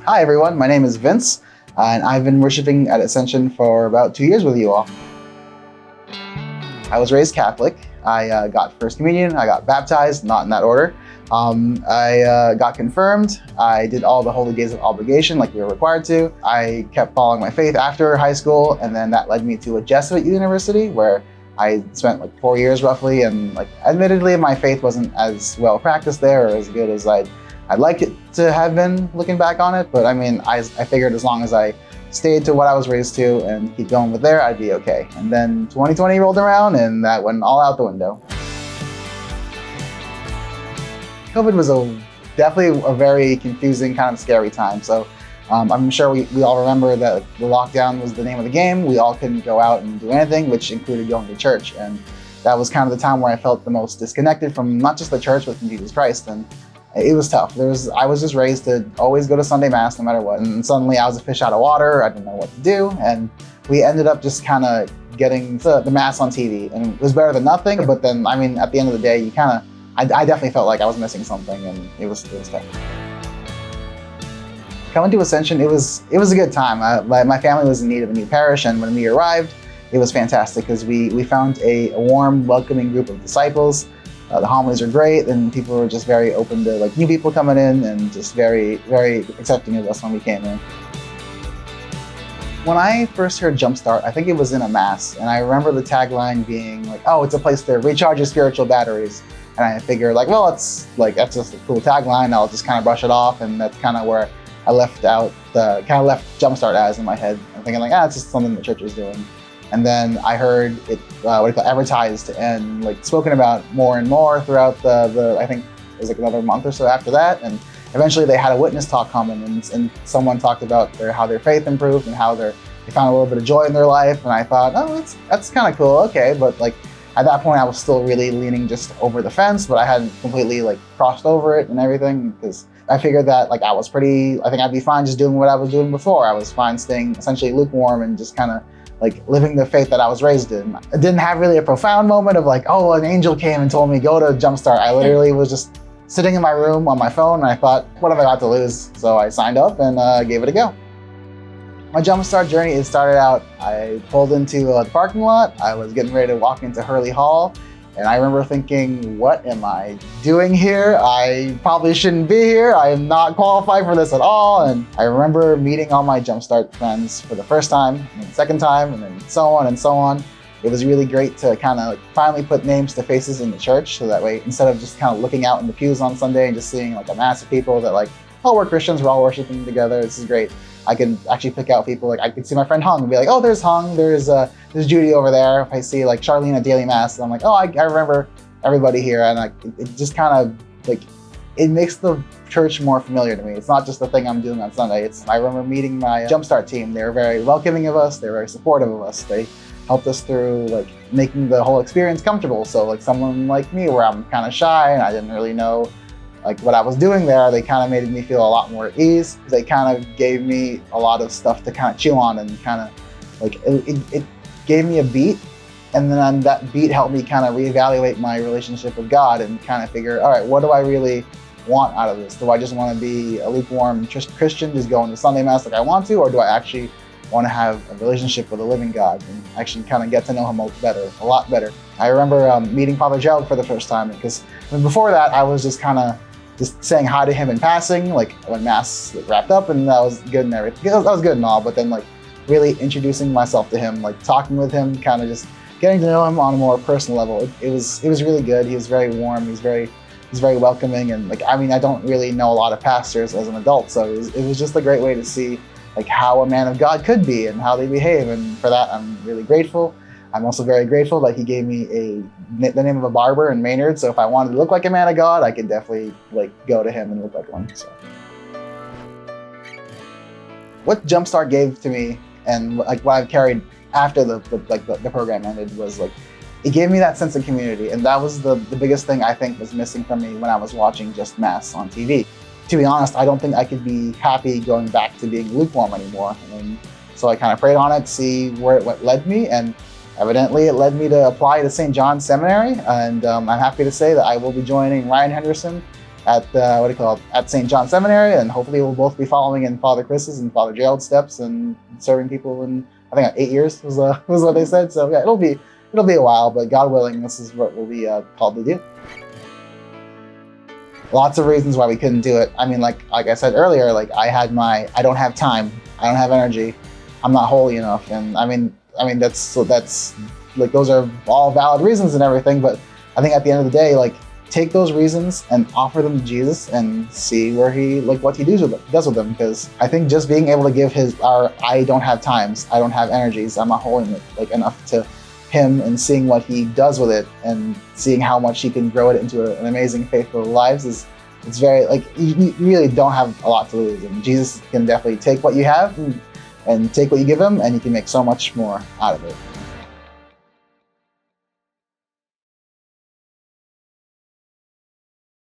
Hi everyone, my name is Vince, and I've been worshiping at Ascension for about 2 years with you all. I was raised Catholic. I got First Communion, I got baptized, not in that order. I got confirmed. I did all the holy days of obligation like we were required to. I kept following my faith after high school, and then that led me to a Jesuit university where I spent like 4 years roughly, and admittedly my faith wasn't as well practiced there or as good as I'd like it to have been looking back on it, but I figured as long as I stayed to what I was raised to and keep going with there, I'd be okay. And then 2020 rolled around and that went all out the window. COVID was definitely a very confusing, kind of scary time. So I'm sure we all remember that the lockdown was the name of the game. We all couldn't go out and do anything, which included going to church. And that was kind of the time where I felt the most disconnected from not just the church, but from Jesus Christ. And it was tough. I was just raised to always go to Sunday Mass no matter what. And suddenly I was a fish out of water. I didn't know what to do. And we ended up just kind of getting the Mass on TV. And it was better than nothing. But then, at the end of the day, I definitely felt like I was missing something, and it was tough. Coming to Ascension, it was a good time. My family was in need of a new parish, and when we arrived, it was fantastic because we found a warm, welcoming group of disciples. The homilies are great, and people were just very open to new people coming in, and just very, very accepting of us when we came in. When I first heard Jumpstart, I think it was in a Mass, and I remember the tagline being oh, it's a place to recharge your spiritual batteries. And I figured that's just a cool tagline. I'll just kind of brush it off, and that's kind of where I left Jumpstart as in my head. I'm thinking it's just something the church is doing. And then I heard it advertised and spoken about more and more throughout the I think it was another month or so after that. And eventually they had a witness talk coming, and someone talked about how their faith improved and how they found a little bit of joy in their life. And I thought, that's kind of cool, okay. But at that point I was still really leaning just over the fence, but I hadn't completely crossed over it and everything, because I figured that I think I'd be fine just doing what I was doing before. I was fine staying essentially lukewarm and just kind of living the faith that I was raised in. I didn't have really a profound moment of oh, an angel came and told me go to Jumpstart. I literally was just sitting in my room on my phone, and I thought, what have I got to lose? So I signed up and gave it a go. My Jumpstart journey, it started out, I pulled into the parking lot. I was getting ready to walk into Hurley Hall, and I remember thinking, what am I doing here? I probably shouldn't be here. I am not qualified for this at all. And I remember meeting all my Jumpstart friends for the first time, and the second time, and then so on and so on. It was really great to kind of finally put names to faces in the church, so that way, instead of just kind of looking out in the pews on Sunday and just seeing a mass of people that oh, we're Christians, we're all worshiping together, this is great. I can actually pick out people, I could see my friend Hung and be oh, there's Hung, there's Judy over there. If I see Charlene at Daily Mass, I'm oh, I remember everybody here. And it just kind of it makes the church more familiar to me. It's not just the thing I'm doing on Sunday. I remember meeting my Jumpstart team. They were very welcoming of us. They were very supportive of us. They helped us through making the whole experience comfortable. So someone like me, where I'm kind of shy and I didn't really know what I was doing there, they kind of made me feel a lot more at ease. They kind of gave me a lot of stuff to kind of chew on, and kind of it gave me a beat, and then that beat helped me kind of reevaluate my relationship with God and kind of figure, all right, what do I really want out of this? Do I just want to be a lukewarm Christian, just going to Sunday Mass like I want to, or do I actually want to have a relationship with a living God and actually kind of get to know him a lot better? I remember meeting Father Gerald for the first time, because before that I was just kind of saying hi to him in passing, when Mass wrapped up, and that was good and everything. That was good and all, but then really introducing myself to him, talking with him, kind of just getting to know him on a more personal level. It was really good. He was very warm. He's very welcoming, and I don't really know a lot of pastors as an adult, so it was just a great way to see how a man of God could be and how they behave, and for that I'm really grateful. I'm also very grateful that he gave me the name of a barber in Maynard, so if I wanted to look like a man of God, I could definitely go to him and look like one. So what Jumpstart gave to me, and what I've carried after the program ended, was it gave me that sense of community, and that was the biggest thing I think was missing from me when I was watching just Mass on TV. To be honest, I don't think I could be happy going back to being lukewarm anymore. So I kind of prayed on it, see where it led me, and evidently it led me to apply to St. John's Seminary. And I'm happy to say that I will be joining Ryan Henderson at at St. John Seminary, and hopefully we'll both be following in Father Chris's and Father Gerald's steps and serving people in, I think, 8 years was what they said. So yeah, it'll be a while, but God willing, this is what we'll be called to do. Lots of reasons why we couldn't do it. I mean, like I said earlier, like I don't have time, I don't have energy, I'm not holy enough, and I mean that's like those are all valid reasons and everything, but I think at the end of the day, like take those reasons and offer them to Jesus and see where what he does with them. Because I think just being able to give our I don't have times, I don't have energies, I'm not holy enough to him, and seeing what he does with it and seeing how much he can grow it into an amazing faithful lives it's very, like, you really don't have a lot to lose. And Jesus can definitely take what you have and take what you give him, and you can make so much more out of it.